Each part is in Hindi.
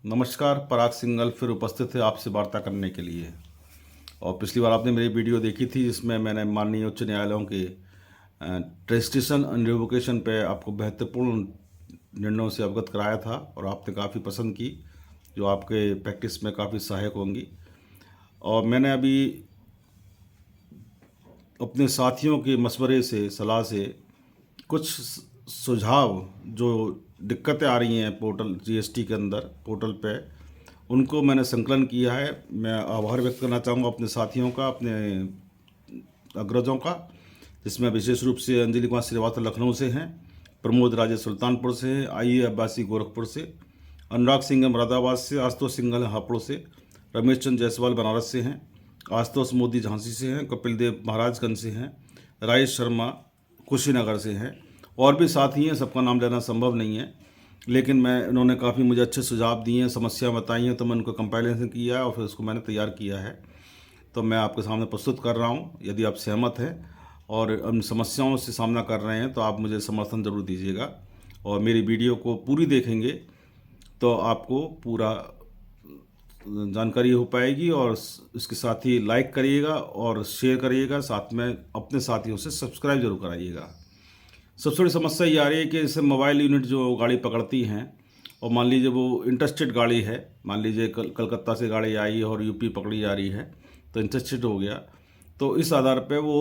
नमस्कार, पराग सिंघल फिर उपस्थित है आपसे वार्ता करने के लिए। और पिछली बार आपने मेरी वीडियो देखी थी जिसमें मैंने माननीय उच्च न्यायालयों के ट्रेस्टिशन एंड रिवोकेशन पे आपको महत्वपूर्ण निर्णयों से अवगत कराया था और आपने काफ़ी पसंद की, जो आपके प्रैक्टिस में काफ़ी सहायक होंगी। और मैंने अभी अपने साथियों के मशवरे से, सलाह से कुछ सुझाव जो दिक्कतें आ रही हैं पोर्टल जीएसटी के अंदर पोर्टल पे, उनको मैंने संकलन किया है। मैं आभार व्यक्त करना चाहूँगा अपने साथियों का, अपने अग्रजों का, जिसमें विशेष रूप से अंजलि कुमार श्रीवास्तव लखनऊ से हैं, प्रमोद राजे सुल्तानपुर से हैं, आई अब्बासी गोरखपुर से, अनुराग सिंह मुरादाबाद से, आशुतोष सिंघल हापुड़ से, रमेश चंद्र जायसवाल बनारस से हैं, आशुतोष मोदी झांसी से हैं, कपिल देव महाराजगंज से हैं, राजेश शर्मा कुशीनगर से हैं, और भी साथी हैं। सबका नाम लेना संभव नहीं है, लेकिन इन्होंने काफ़ी मुझे अच्छे सुझाव दिए हैं, समस्या बताई हैं, तो मैं उनको कंपाइलेशन किया है और फिर उसको मैंने तैयार किया है। तो मैं आपके सामने प्रस्तुत कर रहा हूँ। यदि आप सहमत हैं और उन समस्याओं से सामना कर रहे हैं तो आप मुझे समर्थन ज़रूर दीजिएगा और मेरी वीडियो को पूरी देखेंगे तो आपको पूरा जानकारी हो पाएगी। और इसके साथ ही लाइक करिएगा और शेयर करिएगा, साथ में अपने साथियों से सब्सक्राइब जरूर कराइएगा। सबसे बड़ी समस्या ये आ रही है कि जैसे मोबाइल यूनिट जो गाड़ी पकड़ती हैं और मान लीजिए वो इंटरस्टेट गाड़ी है, मान लीजिए कलकत्ता से गाड़ी आई और यूपी पकड़ी जा रही है तो इंटरस्टेट हो गया, तो इस आधार पे वो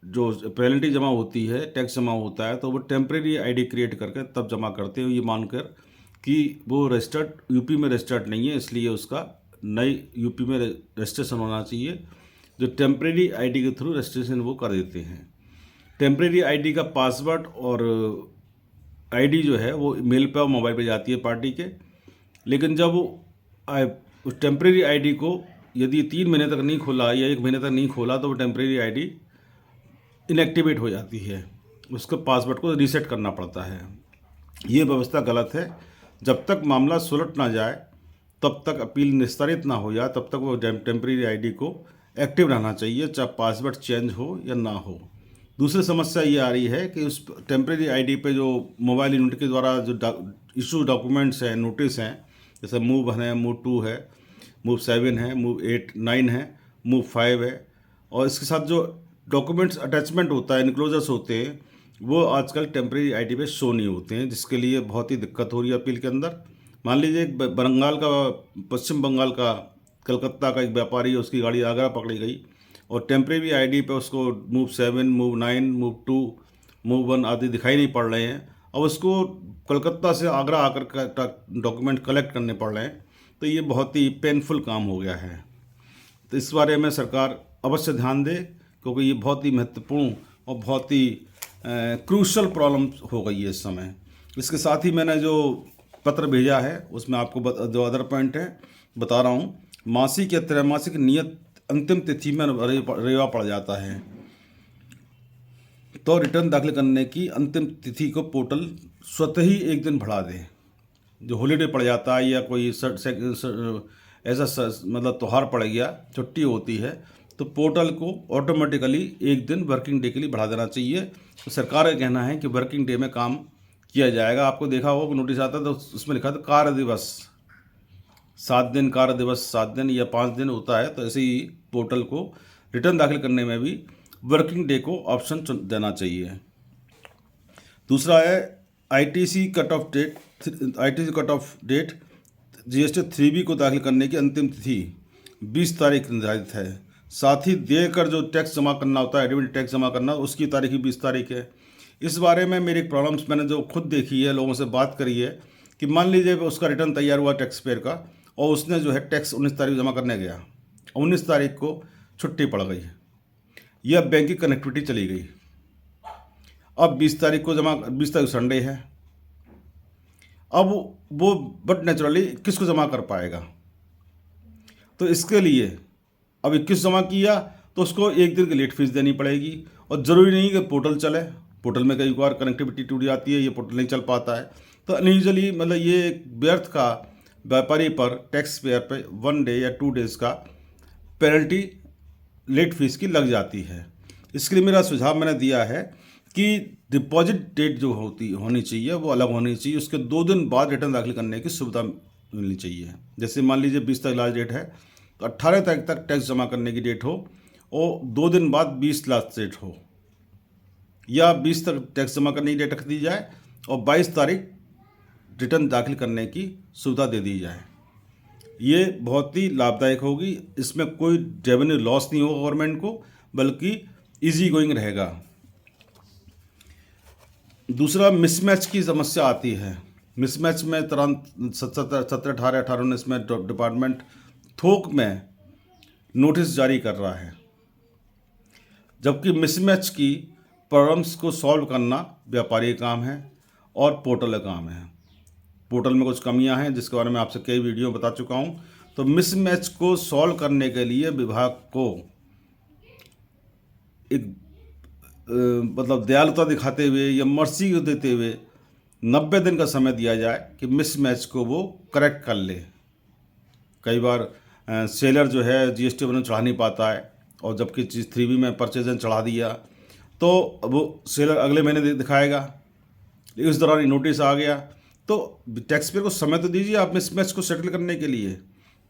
जो पेनल्टी जमा होती है, टैक्स जमा होता है, तो वो टेम्प्रेरी आईडी क्रिएट करके तब जमा करते हैं, ये मानकर कि वो रजिस्टर्ड यूपी में रजिस्टर्ड नहीं है, इसलिए उसका नई यूपी में रजिस्ट्रेशन होना चाहिए। जो टेम्प्रेरी आईडी के थ्रू रजिस्ट्रेशन वो कर देते हैं। टेम्प्रेरी आईडी का पासवर्ड और आईडी जो है वो मेल पे और मोबाइल पे जाती है पार्टी के, लेकिन जब वो उस टेम्प्रेरी आईडी को यदि 3 महीने तक नहीं खोला या 1 महीने तक नहीं खोला तो वो टेम्प्रेरी आईडी इनएक्टिवेट हो जाती है, उसके पासवर्ड को रीसेट करना पड़ता है। ये व्यवस्था गलत है। जब तक मामला सुलट ना जाए, तब तक अपील निस्तारित ना हो जाए, तब तक वो टेम्प्रेरी आईडी को एक्टिव रहना चाहिए, चाहे पासवर्ड चेंज हो या ना हो। दूसरी समस्या ये आ रही है कि उस टेम्प्रेरी आईडी पे जो मोबाइल यूनिट के द्वारा जो इशू डॉक्यूमेंट्स हैं, नोटिस हैं, जैसे मूव है, मूव 2 है, मूव 7 है, मूव 8 9 है, मूव 5 है, और इसके साथ जो डॉक्यूमेंट्स अटैचमेंट होता है, इनक्लोजर्स होते हैं, वो आजकल टेम्प्रेरी आईडी पे शो नहीं होते हैं, जिसके लिए बहुत ही दिक्कत हो रही है अपील के अंदर। मान लीजिए एक पश्चिम बंगाल का कलकत्ता का एक व्यापारी है, उसकी गाड़ी आगरा पकड़ी गई और टेम्प्रेरी आईडी पे उसको मूव 7, मूव 9, मूव 2, मूव 1 आदि दिखाई नहीं पड़ रहे हैं, और उसको कलकत्ता से आगरा आकर डॉक्यूमेंट कलेक्ट करने पड़ रहे हैं। तो ये बहुत ही पेनफुल काम हो गया है। तो इस बारे में सरकार अवश्य ध्यान दे, क्योंकि ये बहुत ही महत्वपूर्ण और बहुत ही क्रूशल प्रॉब्लम हो गई है इस समय। इसके साथ ही मैंने जो पत्र भेजा है उसमें आपको जो अदर पॉइंट है बता रहा हूँ। मासिक या त्रैमासिक नियत अंतिम तिथि में रेवा पड़ जाता है, तो रिटर्न दाखिल करने की अंतिम तिथि को पोर्टल स्वतः ही एक दिन बढ़ा दे। जो हॉलीडे पड़ जाता है या कोई ऐसा मतलब त्यौहार पड़ गया, छुट्टी होती है, तो पोर्टल को ऑटोमेटिकली एक दिन वर्किंग डे के लिए बढ़ा देना चाहिए। तो सरकार का कहना है कि वर्किंग डे में काम किया जाएगा। आपको देखा होगा नोटिस आता है तो उसमें लिखा था कार्य दिवस 7 दिन, कार्य दिवस 7 दिन या 5 दिन होता है। तो ऐसे ही पोर्टल को रिटर्न दाखिल करने में भी वर्किंग डे को ऑप्शन देना चाहिए। दूसरा है ITC cut off date GST 3B को दाखिल करने की अंतिम तिथि 20 तारीख निर्धारित है। साथ ही देकर जो टैक्स जमा करना होता है, एडिविडेंट टैक्स जमा करना, उसकी तारीख भी 20 तारीख है। इस बारे में मेरी प्रॉब्लम्स मैंने जो खुद देखी है, लोगों से बात करी है, कि मान लीजिए उसका रिटर्न तैयार हुआ टैक्स पेयर का और उसने जो है टैक्स 19 तारीख जमा करने गया, 19 तारीख को छुट्टी पड़ गई या बैंक की कनेक्टिविटी चली गई। अब 20 तारीख को 20 तारीख संडे है, अब वो बट नेचुरली 21 को जमा कर पाएगा। तो इसके लिए अब 21 जमा किया तो उसको एक दिन की लेट फीस देनी पड़ेगी। और ज़रूरी नहीं कि पोर्टल चले, पोर्टल में कई बार कनेक्टिविटी टूट जाती है, ये पोर्टल नहीं चल पाता है, तो अनयूजली मतलब ये एक व्यर्थ का व्यापारी पर टैक्स पेयर पर 1 डे या 2 डेज़ का पेनल्टी लेट फीस की लग जाती है। इसके लिए मेरा सुझाव मैंने दिया है कि डिपॉजिट डेट जो होनी चाहिए वो अलग होनी चाहिए, उसके 2 दिन बाद रिटर्न दाखिल करने की सुविधा मिलनी चाहिए। जैसे मान लीजिए 20 तक लास्ट डेट है, तो 18 तारीख तक टैक्स जमा करने की डेट हो और 2 दिन बाद 20 लास्ट डेट हो, या 20 तक टैक्स जमा करने की डेट रख दी जाए और 22 तारीख रिटर्न दाखिल करने की सुविधा दे दी जाए। ये बहुत ही लाभदायक होगी। इसमें कोई रेवेन्यू लॉस नहीं होगा गवर्नमेंट को, बल्कि इजी गोइंग रहेगा। दूसरा, मिसमैच की समस्या आती है। मिसमैच में तुरंत 17, 18, 19 में डिपार्टमेंट थोक में नोटिस जारी कर रहा है, जबकि मिसमैच की प्रॉब्लम्स को सॉल्व करना व्यापारी का काम है और पोर्टल का काम है। पोर्टल में कुछ कमियां हैं जिसके बारे में आपसे कई वीडियो बता चुका हूं। तो मिसमैच को सॉल्व करने के लिए विभाग को एक मतलब दयालुता दिखाते हुए या मर्सी को देते हुए 90 दिन का समय दिया जाए कि मिसमैच को वो करेक्ट कर ले। कई बार सेलर जो है जीएसटी वन चढ़ा नहीं पाता है, और जबकि चीज़ 3B में परचेजन चढ़ा दिया तो वो सेलर अगले महीने दिखाएगा, इस दौरान नोटिस आ गया। तो टैक्स पेयर को समय तो दीजिए आप मिसमैच को सेटल करने के लिए।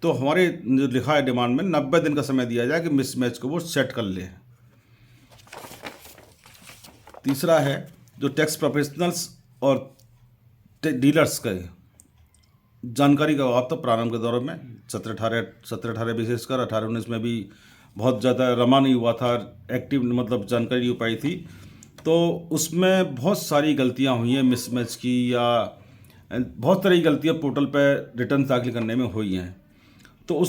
तो हमारे जो लिखा है डिमांड में 90 दिन का समय दिया जाए कि मिसमैच को वो सेट कर ले। तीसरा है जो टैक्स प्रोफेशनल्स और डीलर्स का जानकारी का अभाव था प्रारंभ के दौर में। 17-18 विशेषकर 18-19 में भी बहुत ज़्यादा रमा नहीं हुआ था, एक्टिव मतलब जानकारी नहीं हो पाई थी। तो उसमें बहुत सारी गलतियां हुई हैं मिसमैच की, या बहुत सारी गलतियां पोर्टल पर रिटर्न दाखिल करने में हुई हैं। तो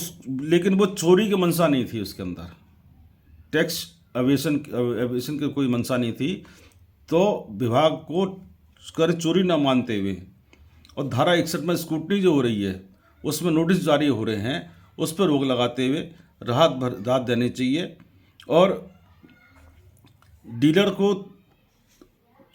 लेकिन वो चोरी की मंशा नहीं थी, उसके अंदर टैक्स एवेशन की कोई मंशा नहीं थी। तो विभाग को कर चोरी ना मानते हुए और धारा 61 में स्क्रूटनी जो हो रही है उसमें नोटिस जारी हो रहे हैं, उस पर रोक लगाते हुए राहत देनी चाहिए। और डीलर को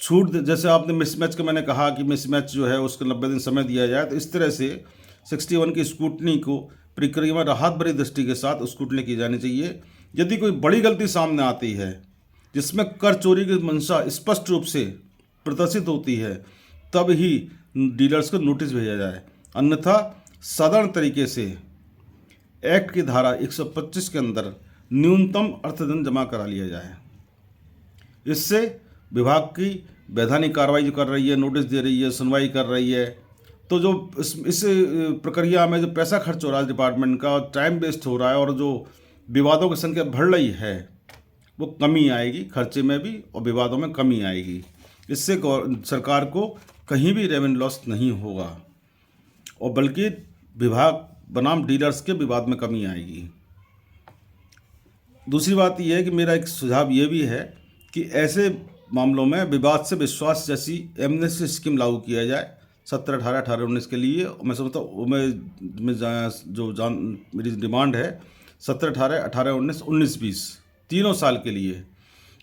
छूट, जैसे आपने मिसमैच का मैंने कहा कि मिसमैच जो है उसको 90 दिन समय दिया जाए, तो इस तरह से 61 की स्क्रूटनी को प्रक्रिया में राहत भरी दृष्टि के साथ स्क्रूटनी की जानी चाहिए। यदि कोई बड़ी गलती सामने आती है जिसमें कर चोरी की मंशा स्पष्ट रूप से प्रदर्शित होती है, तब ही डीलर्स को नोटिस भेजा जाए, अन्यथा साधारण तरीके से एक्ट की धारा 125 के अंदर न्यूनतम अर्थदंड जमा करा लिया जाए। इससे विभाग की वैधानिक कार्रवाई जो कर रही है, नोटिस दे रही है, सुनवाई कर रही है, तो जो इस प्रक्रिया में जो पैसा खर्च हो रहा है डिपार्टमेंट का, टाइम वेस्ट हो रहा है और जो विवादों की संख्या बढ़ रही है, वो कमी आएगी, खर्चे में भी और विवादों में कमी आएगी। इससे सरकार को कहीं भी रेवेन्यू लॉस नहीं होगा, और बल्कि विभाग बनाम डीलर्स के विवाद में कमी आएगी। दूसरी बात यह है कि मेरा एक सुझाव ये भी है कि ऐसे मामलों में विवाद से विश्वास जैसी एमनेस्टी स्कीम लागू किया जाए 17-18, 18-19 के लिए। मैं समझता हूँ मेरी डिमांड है 17-18, 18-19, 19-20 तीनों साल के लिए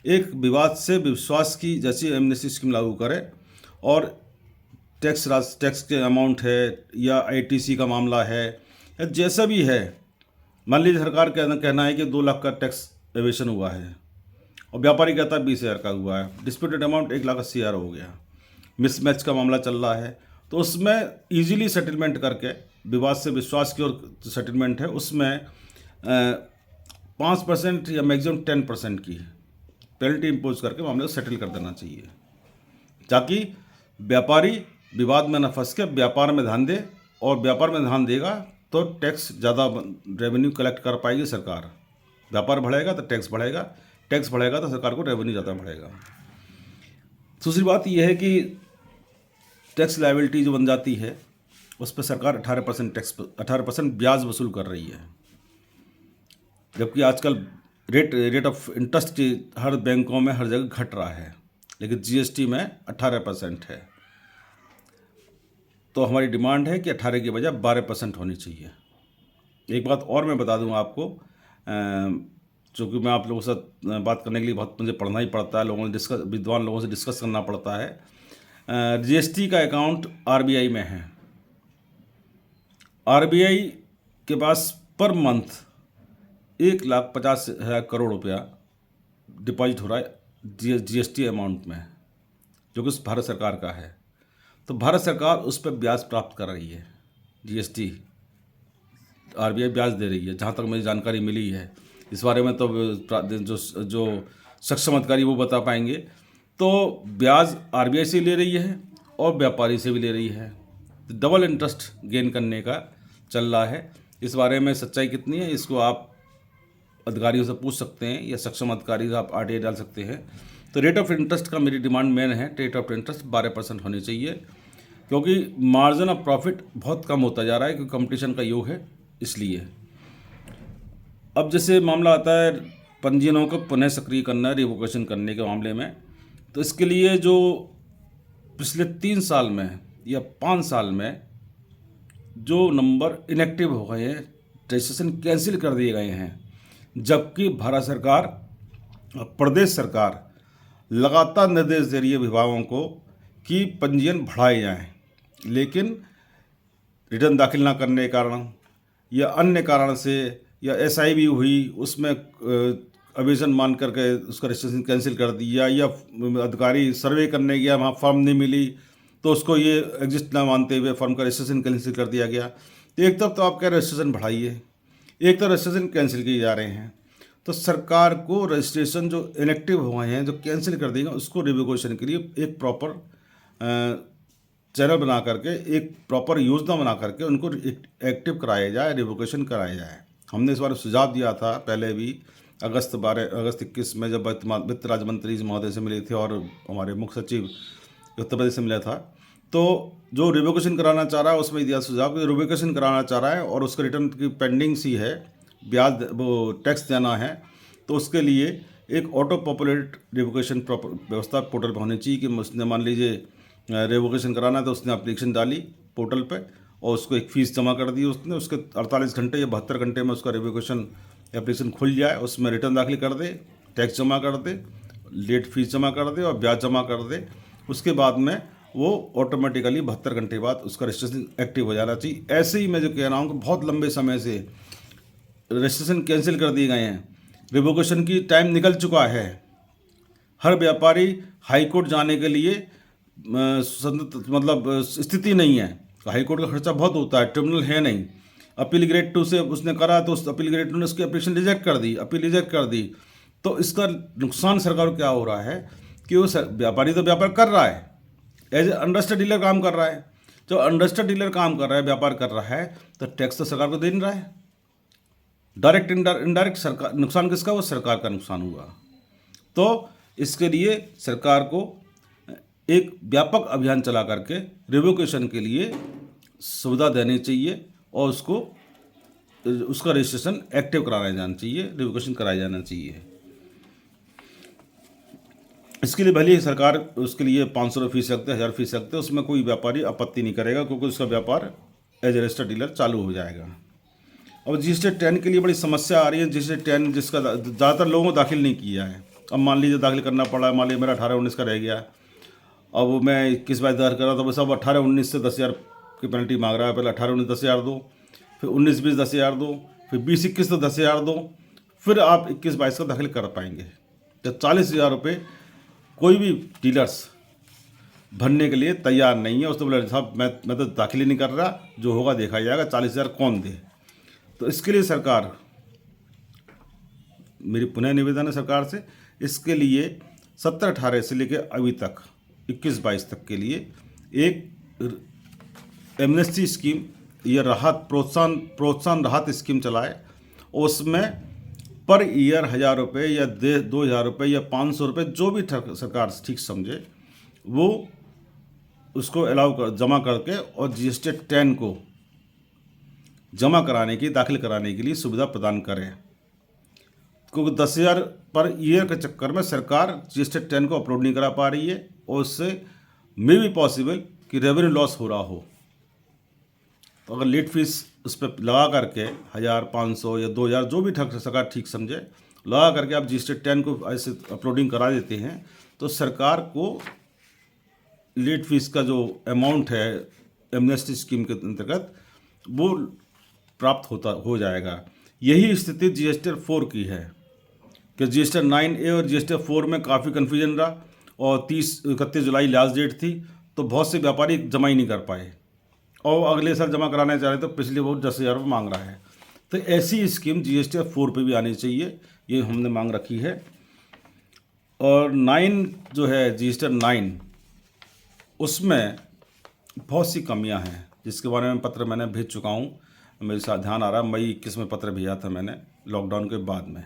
एक विवाद से विश्वास की जैसी एमनेस्टी स्कीम लागू करे, और टैक्स के अमाउंट है या आईटीसी का मामला है या जैसा भी है, मान लीजिए सरकार का कहना है कि 2 लाख का टैक्स एवेशन हुआ है और व्यापारी कहता है 20,000 का हुआ है, डिस्प्यूटेड अमाउंट 1,80,000 हो गया, मिसमैच का मामला चल रहा है, तो उसमें इजीली सेटलमेंट करके विवाद से विश्वास की ओर सेटलमेंट है, उसमें 5% या मैक्सिमम 10% की पेनल्टी इम्पोज करके मामले को सेटल कर देना चाहिए, ताकि व्यापारी विवाद में न फंस के व्यापार में ध्यान दे, और व्यापार में ध्यान देगा तो टैक्स ज़्यादा रेवेन्यू कलेक्ट कर पाएगी सरकार। व्यापार बढ़ेगा तो टैक्स बढ़ेगा, टैक्स बढ़ेगा तो सरकार को रेवेन्यू ज़्यादा बढ़ेगा। दूसरी बात यह है कि टैक्स लायबिलिटी जो बन जाती है उस पर सरकार 18% ब्याज वसूल कर रही है, जबकि आजकल रेट ऑफ इंटरेस्ट की हर बैंकों में हर जगह घट रहा है, लेकिन जीएसटी में 18% है। तो हमारी डिमांड है कि 18 की बजाय 12% होनी चाहिए। एक बात और मैं बता दूं आपको, चूँकि मैं आप लोगों से बात करने के लिए बहुत मुझे पढ़ना ही पड़ता है, विद्वान लोगों से डिस्कस करना पड़ता है। जीएसटी का अकाउंट आरबीआई में है। आरबीआई के पास पर मंथ 1,50,000 करोड़ रुपया डिपॉजिट हो रहा है जीएसटी अमाउंट में, जो कि भारत सरकार का है। तो भारत सरकार उस पर ब्याज प्राप्त कर रही है। जीएसटी आरबीआई ब्याज दे रही है, जहाँ तक मुझे जानकारी मिली है। इस बारे में तो जो सक्षम अधिकारी वो बता पाएंगे। तो ब्याज आरबीआई से ले रही है और व्यापारी से भी ले रही है, डबल इंटरेस्ट गेन करने का चल रहा है। इस बारे में सच्चाई कितनी है, इसको आप अधिकारियों से पूछ सकते हैं या सक्षम अधिकारी से आप आरटीआई डाल सकते हैं। तो रेट ऑफ इंटरेस्ट का मेरी डिमांड मेन है, रेट ऑफ इंटरेस्ट 12% होनी चाहिए, क्योंकि मार्जिन ऑफ प्रॉफिट बहुत कम होता जा रहा है, क्योंकि कंपटीशन का युग है इसलिए। अब जैसे मामला आता है पंजीयनों को पुनः सक्रिय करना, रिवोकेशन करने के मामले में, तो इसके लिए जो पिछले 3 साल में या 5 साल में जो नंबर इनएक्टिव हो गए हैं, रजिस्ट्रेशन कैंसिल कर दिए गए हैं, जबकि भारत सरकार और प्रदेश सरकार लगातार निर्देश दे रही है विभागों को कि पंजीयन बढ़ाए जाएं, लेकिन रिटर्न दाखिल ना करने के कारण या अन्य कारण से, या एसआईबी हुई उसमें अवेजन मान करके उसका रजिस्ट्रेशन कैंसिल कर दिया, या अधिकारी सर्वे करने गया वहाँ फॉर्म नहीं मिली तो उसको ये एग्जिस्ट ना मानते हुए फॉर्म का रजिस्ट्रेशन कैंसिल कर दिया गया। तो एक तरफ तो आप कह रहे रजिस्ट्रेशन बढ़ाइए, एक तरफ रजिस्ट्रेशन कैंसिल किए जा रहे हैं। तो सरकार को रजिस्ट्रेशन जो इनएक्टिव हुए हैं, जो कैंसिल कर दिए, उसको रिवोकेशन के लिए एक प्रॉपर चैनल बना करके, एक प्रॉपर योजना बना करके उनको एक्टिव कराया जाए, रिवोकेशन कराया जाए। हमने इस बार सुझाव दिया था पहले भी, अगस्त 21 में जब वित्त राज्य मंत्री महोदय से मिले थे और हमारे मुख्य सचिव उत्तर प्रदेश से मिला था। तो जो रिवोकेशन कराना चाह रहा है उसमें दिया सुझाव कि रिवोकेशन कराना चाह रहा है और उसका रिटर्न की पेंडिंग सी है, ब्याज वो टैक्स देना है, तो उसके लिए एक ऑटो पॉपुलेट रिवोकेशन व्यवस्था पोर्टल पर होनी चाहिए। कि उसने मान लीजिए रिवोकेशन कराना है तो उसने एप्लीकेशन डाली पोर्टल पे और उसको एक फ़ीस जमा कर दी उसने, उसके 48 घंटे या 72 घंटे में उसका रिवोकेशन एप्लीकेशन खुल जाए, उसमें रिटर्न दाखिल कर दे, टैक्स जमा कर दे, लेट फीस जमा कर दे और ब्याज जमा कर दे। उसके बाद में वो ऑटोमेटिकली 72 घंटे बाद उसका रजिस्ट्रेशन एक्टिव हो जाना चाहिए। ऐसे ही मैं जो कह रहा हूँ कि बहुत लंबे समय से रजिस्ट्रेशन कैंसिल कर दिए गए हैं, रिवोकेशन की टाइम निकल चुका है। हर व्यापारी हाई कोर्ट जाने के लिए मतलब स्थिति नहीं है, हाई कोर्ट का खर्चा बहुत होता है, ट्रिब्यूनल है नहीं। अपील ग्रेड 2 से उसने करा तो उस अपील ग्रेड 2 ने उसकी एप्लीकेशन रिजेक्ट कर दी, अपील रिजेक्ट कर दी। तो इसका नुकसान सरकार को क्या हो रहा है कि वो व्यापारी तो व्यापार कर रहा है, एज ए अंडरस्टोड डीलर काम कर रहा है। जो अंडरस्टोड डीलर काम कर रहा है, व्यापार कर रहा है, तो टैक्स तो सरकार को दे नहीं रहा है। डायरेक्ट इनडायरेक्ट सरकार नुकसान किसका, वो सरकार का नुकसान हुआ। तो इसके लिए सरकार को एक व्यापक अभियान चला करके रिवोकेशन के लिए सुविधा देनी चाहिए और उसका रजिस्ट्रेशन एक्टिव कराया जाना चाहिए, रिवोकेशन कराया जाना चाहिए। इसके लिए भले ही सरकार उसके लिए 500 फीस रखते, 1000 फीस रखते, उसमें कोई व्यापारी आपत्ति नहीं करेगा, क्योंकि उसका व्यापार एज ए रजिस्टर्ड डीलर चालू हो जाएगा। अब जीएसटी 10 के लिए बड़ी समस्या आ रही है। जीएसटी 10 जिसका ज़्यादातर लोगों को दाखिल नहीं किया है। अब मान लीजिए दाखिल करना पड़ा, मान लीजिए मेरा 18-19 का रह गया, अब मैं 21-22 दाखिल कर रहा था, बस अब 18-19 से 10,000 की पेनल्टी मांग रहा है। पहले 18-19 10,000 दो, फिर 19-20 10,000 दो, फिर 20-21 तो 10,000 दो, फिर आप 21-22 का दाखिल कर पाएंगे। तो 40,000 रुपये कोई भी डीलर्स भरने के लिए तैयार नहीं है। उसने बोला साहब मैं तो दाखिल ही नहीं कर रहा, जो होगा देखा जाएगा, 40,000 कौन दे। तो इसके लिए सरकार, मेरी पुनः निवेदन है सरकार से, इसके लिए 17-18 से लेकर अभी तक 21-22 तक के लिए एक एमनेस्टी स्कीम या राहत प्रोत्साहन राहत स्कीम चलाए। उसमें पर ईयर 1,000 रुपये या 2,000 रुपये या 500 रुपये, जो भी सरकार ठीक समझे, वो उसको अलाउ कर जमा करके और जीएसटी 10 को जमा कराने की, दाखिल कराने के लिए सुविधा प्रदान करें। क्योंकि 10,000 पर ईयर के चक्कर में सरकार जीएसटी 10 को अपलोड नहीं करा पा रही है और उससे मे भी पॉसिबल कि रेवेन्यू लॉस हो रहा हो। तो अगर लेट फीस उस पर लगा करके 1,000, 500 या 2,000, जो भी सरकार ठीक समझे, लगा करके आप जीएसटी 10 को ऐसे अपलोडिंग करा देते हैं, तो सरकार को लेट फीस का जो अमाउंट है एमनेस्टी स्कीम के अंतर्गत वो प्राप्त हो जाएगा। यही स्थिति जीएसटी 4 की है कि जीएसटी 9A और जीएसटी 4 में काफ़ी कन्फ्यूजन रहा और 31 जुलाई लास्ट डेट थी, तो बहुत से व्यापारी जमा ही नहीं कर पाए। और अगले साल जमा कराने चाह रहे तो पिछले वो 10,000 रुपये मांग रहा है। तो ऐसी स्कीम GST 4 पे भी आनी चाहिए, ये हमने मांग रखी है। और 9 जो है GST 9, उसमें बहुत सी कमियां हैं जिसके बारे में पत्र मैंने भेज चुका हूं। मेरे साथ ध्यान आ रहा है, मई 21 में पत्र भेजा था मैंने, लॉकडाउन के बाद में।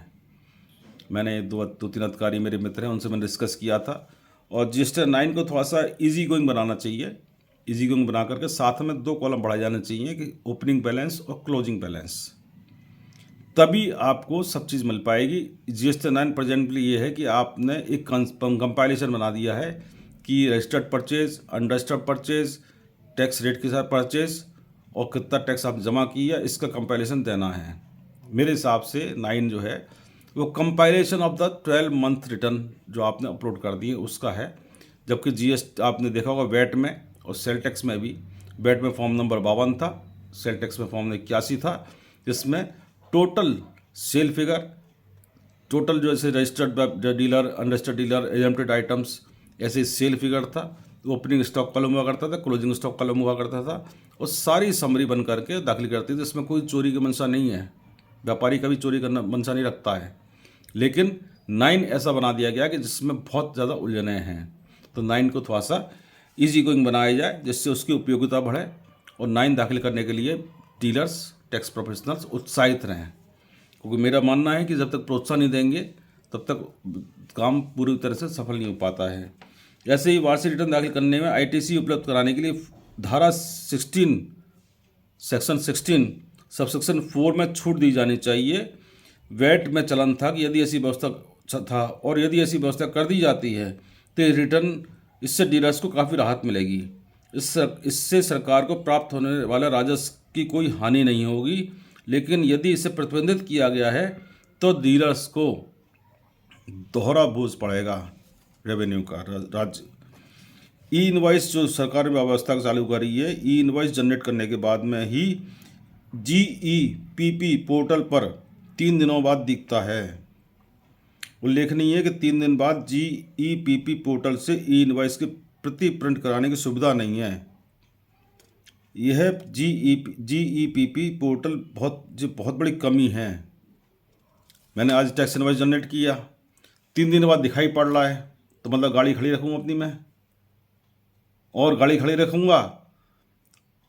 मैंने दो तीन अधिकारी मेरे मित्र हैं, उनसे मैंने डिस्कस किया था। और GST 9 को थोड़ा सा इजी गोइंग बनाना चाहिए। इजी गोइंग बना करके साथ में 2 कॉलम बढ़ाए जाने चाहिए कि ओपनिंग बैलेंस और क्लोजिंग बैलेंस, तभी आपको सब चीज़ मिल पाएगी। GST 9 प्रेजेंटली ये है कि आपने एक कंपाइलेशन बना दिया है कि registered purchase, unregistered purchase, tax rate के साथ परचेज और कितना टैक्स आप जमा किया, इसका कंपाइलेशन देना है। मेरे हिसाब से 9 जो है वो compilation of the 12 month return जो आपने अपलोड कर दिए उसका है। जबकि GST आपने देखा होगा वैट में और सेल टैक्स में भी, वैट में फॉर्म नंबर 52 था, सेल टैक्स में फॉर्म 81 था, जिसमें टोटल सेल फिगर, टोटल जो ऐसे registered dealer, unregistered dealer, एजेंटेड items, ऐसे सेल फिगर था। ओपनिंग स्टॉक कॉलम हुआ करता था, क्लोजिंग स्टॉक कॉलम हुआ करता था, और सारी समरी बन करके दाखिल करती थी। इसमें कोई चोरी की मंशा नहीं है, व्यापारी कभी चोरी करना मंशा नहीं रखता है। लेकिन 9 ऐसा बना दिया गया कि जिसमें बहुत ज़्यादा उलझने हैं। तो 9 को थोड़ा सा ईजी गोइंग बनाया जाए जिससे उसकी उपयोगिता बढ़े, और 9 दाखिल करने के लिए डीलर्स, टैक्स प्रोफेशनल्स उत्साहित रहें। क्योंकि मेरा मानना है कि जब तक प्रोत्साहन नहीं देंगे तब तक काम पूरी तरह से सफल नहीं हो पाता है। ऐसे ही वार्षिक रिटर्न दाखिल करने में ITC उपलब्ध कराने के लिए धारा 16 सेक्शन 16 सबसेक्शन 4 में छूट दी जानी चाहिए। वैट में चलन था कि यदि ऐसी व्यवस्था था, और यदि ऐसी व्यवस्था कर दी जाती है तो रिटर्न, इससे डीलर्स को काफ़ी राहत मिलेगी। इससे सरकार को प्राप्त होने वाला राजस्व की कोई हानि नहीं होगी। लेकिन यदि इसे प्रतिबंधित किया गया है तो डीलर्स को दोहरा बोझ पड़ेगा रेवेन्यू का। राज्य ई इनवॉइस जो सरकार ने व्यवस्था चालू करी है, ई इनवॉइस जनरेट करने के बाद में ही GEPP पोर्टल पर 3 दिनों बाद दिखता है। उल्लेखनीय है कि 3 दिन बाद GEPP पोर्टल से ई इनवॉइस की प्रति प्रिंट कराने की सुविधा नहीं है। यह GEPP पोर्टल बहुत बड़ी कमी है। मैंने आज टैक्स इनवॉइस जनरेट किया, 3 दिन बाद दिखाई पड़ रहा है, तो मतलब गाड़ी खड़ी रखूँगा अपनी मैं, और गाड़ी खड़ी रखूँगा।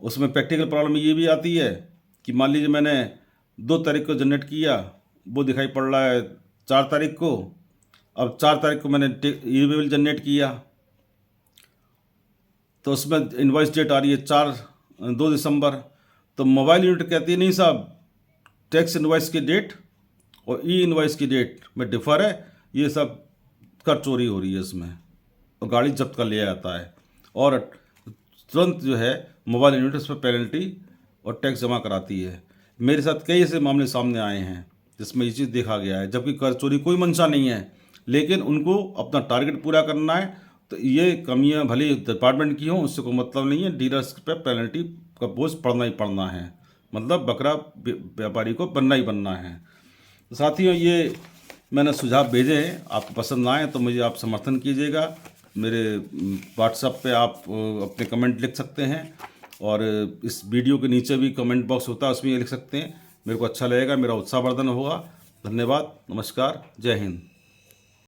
उसमें प्रैक्टिकल प्रॉब्लम ये भी आती है कि मान लीजिए मैंने 2 तारीख को जनरेट किया, वो दिखाई पड़ रहा है 4 तारीख को। अब 4 तारीख को मैंने ई बिल जनरेट किया, तो उसमें इनवॉइस डेट आ रही है 2 दिसंबर। तो मोबाइल यूनिट कहती है नहीं साहब, टैक्स इनवॉइस की डेट और ई इनवॉइस की डेट में डिफर है, ये सब कर चोरी हो रही है इसमें, और गाड़ी जब्त कर लिया जाता है। और तुरंत जो है मोबाइल यूनिट उस पर पेनल्टी और टैक्स जमा कराती है। मेरे साथ कई ऐसे मामले सामने आए हैं जिसमें ये चीज़ देखा गया है, जबकि कर चोरी कोई मंशा नहीं है, लेकिन उनको अपना टारगेट पूरा करना है। तो ये कमियां भले डिपार्टमेंट की हों, उससे कोई मतलब नहीं है, डीलर्स पे पेनल्टी का बोझ पड़ना ही पड़ना है, मतलब बकरा व्यापारी को बनना ही बनना है। तो साथियों, ये मैंने सुझाव भेजे हैं, आपको पसंद आए तो मुझे आप समर्थन कीजिएगा। मेरे व्हाट्सएप पे आप अपने कमेंट लिख सकते हैं, और इस वीडियो के नीचे भी कमेंट बॉक्स होता है, उसमें ये लिख सकते हैं। मेरे को अच्छा लगेगा, मेरा उत्साहवर्धन होगा। धन्यवाद, नमस्कार, जय हिंद।